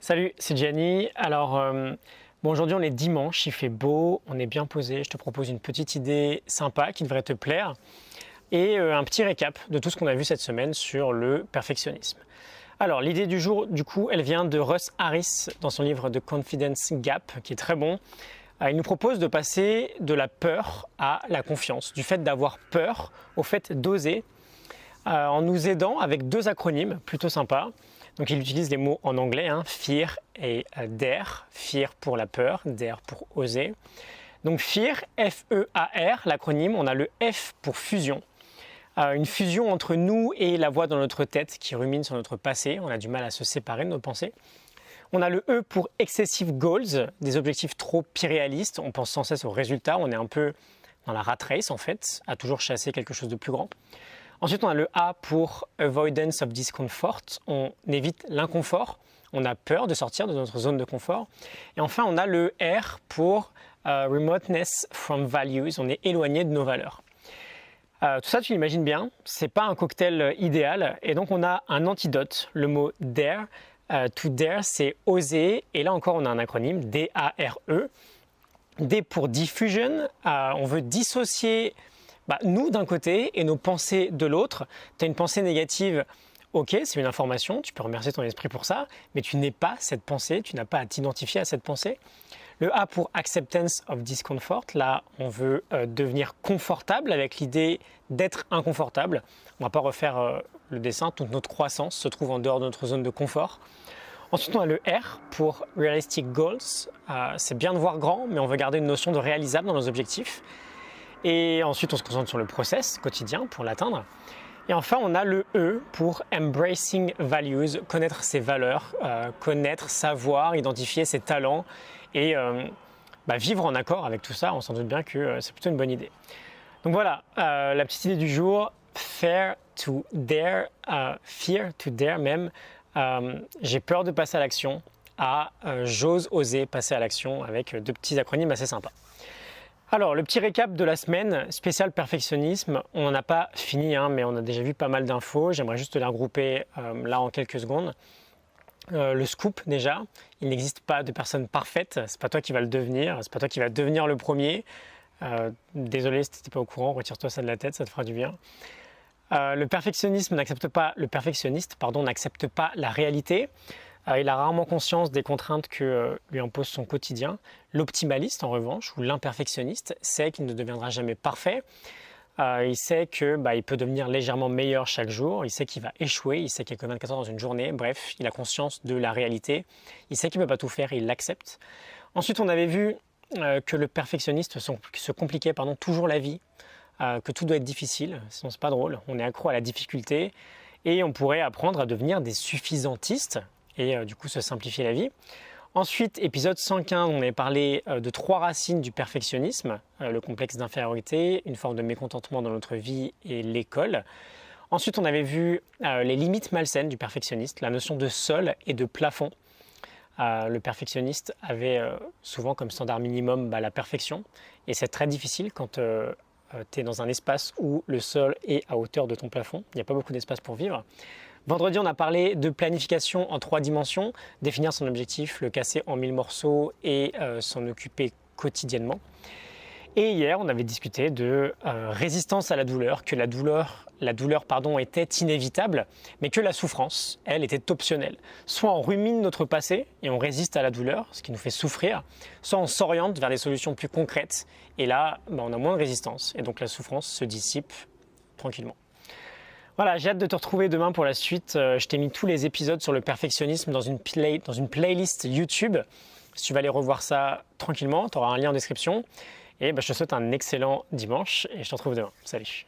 Salut, c'est Gianni. Alors, aujourd'hui on est dimanche, il fait beau, on est bien posé. Je te propose une petite idée sympa qui devrait te plaire et un petit récap de tout ce qu'on a vu cette semaine sur le perfectionnisme. Alors, l'idée du jour, du coup, elle vient de Russ Harris dans son livre The Confidence Gap, qui est très bon. Il nous propose de passer de la peur à la confiance, du fait d'avoir peur au fait d'oser, en nous aidant avec deux acronymes plutôt sympas. Donc il utilise les mots en anglais, fear et dare. Fear pour la peur, dare pour oser. Donc fear, F-E-A-R, l'acronyme, on a le F pour fusion. Une fusion entre nous et la voix dans notre tête qui rumine sur notre passé. On a du mal à se séparer de nos pensées. On a le E pour excessive goals, des objectifs trop irréalistes. On pense sans cesse aux résultats. On est un peu dans la rat race en fait, à toujours chasser quelque chose de plus grand. Ensuite, on a le A pour avoidance of discomfort. On évite l'inconfort. On a peur de sortir de notre zone de confort. Et enfin, on a le R pour remoteness from values. On est éloigné de nos valeurs. Tout ça, tu l'imagines bien, c'est pas un cocktail idéal. Et donc, on a un antidote, le mot dare. To dare, c'est oser. Et là encore, on a un acronyme, D-A-R-E. D pour diffusion. On veut dissocier nous d'un côté et nos pensées de l'autre. Tu as une pensée négative, ok, c'est une information, tu peux remercier ton esprit pour ça, mais tu n'es pas cette pensée, tu n'as pas à t'identifier à cette pensée. Le A pour acceptance of discomfort, là on veut devenir confortable avec l'idée d'être inconfortable. On ne va pas refaire le dessin, toute notre croissance se trouve en dehors de notre zone de confort. Ensuite, on a le R pour realistic goals. C'est bien de voir grand, mais on veut garder une notion de réalisable dans nos objectifs. Et ensuite, on se concentre sur le process quotidien pour l'atteindre. Et enfin, on a le E pour embracing values, connaître ses valeurs, connaître, savoir, identifier ses talents et vivre en accord avec tout ça. On s'en doute bien que c'est plutôt une bonne idée. Donc voilà, la petite idée du jour, fear to dare même. J'ai peur de passer à l'action j'ose oser passer à l'action avec deux petits acronymes assez sympas. Alors, le petit récap de la semaine, spécial perfectionnisme, on n'en a pas fini, mais on a déjà vu pas mal d'infos. J'aimerais juste les regrouper là en quelques secondes. Le scoop déjà, il n'existe pas de personne parfaite, c'est pas toi qui va le devenir, c'est pas toi qui va devenir le premier. Désolé si tu n'étais pas au courant, retire-toi ça de la tête, ça te fera du bien. Le perfectionniste n'accepte pas la réalité. Il a rarement conscience des contraintes que lui impose son quotidien. L'optimaliste, en revanche, ou l'imperfectionniste, sait qu'il ne deviendra jamais parfait. Il sait qu'il peut devenir légèrement meilleur chaque jour. Il sait qu'il va échouer. Il sait qu'il y a que 24 heures dans une journée. Bref, il a conscience de la réalité. Il sait qu'il ne peut pas tout faire et il l'accepte. Ensuite, on avait vu que le perfectionniste se compliquait toujours la vie, que tout doit être difficile, sinon c'est pas drôle. On est accro à la difficulté et on pourrait apprendre à devenir des suffisantistes et du coup se simplifier la vie. Ensuite, épisode 115, on avait parlé de 3 racines du perfectionnisme, le complexe d'infériorité, une forme de mécontentement dans notre vie et l'école. Ensuite, on avait vu les limites malsaines du perfectionniste, la notion de sol et de plafond. Le perfectionniste avait souvent comme standard minimum la perfection et c'est très difficile quand tu es dans un espace où le sol est à hauteur de ton plafond. Il n'y a pas beaucoup d'espace pour vivre. Vendredi, on a parlé de planification en 3 dimensions, définir son objectif, le casser en 1000 morceaux et s'en occuper quotidiennement. Et hier, on avait discuté de résistance à la douleur, que la douleur était inévitable, mais que la souffrance, elle, était optionnelle. Soit on rumine notre passé et on résiste à la douleur, ce qui nous fait souffrir, soit on s'oriente vers des solutions plus concrètes, et là, on a moins de résistance, et donc la souffrance se dissipe tranquillement. Voilà, j'ai hâte de te retrouver demain pour la suite. Je t'ai mis tous les épisodes sur le perfectionnisme dans une playlist YouTube. Si tu vas aller revoir ça tranquillement, tu auras un lien en description. Et je te souhaite un excellent dimanche et je te retrouve demain. Salut!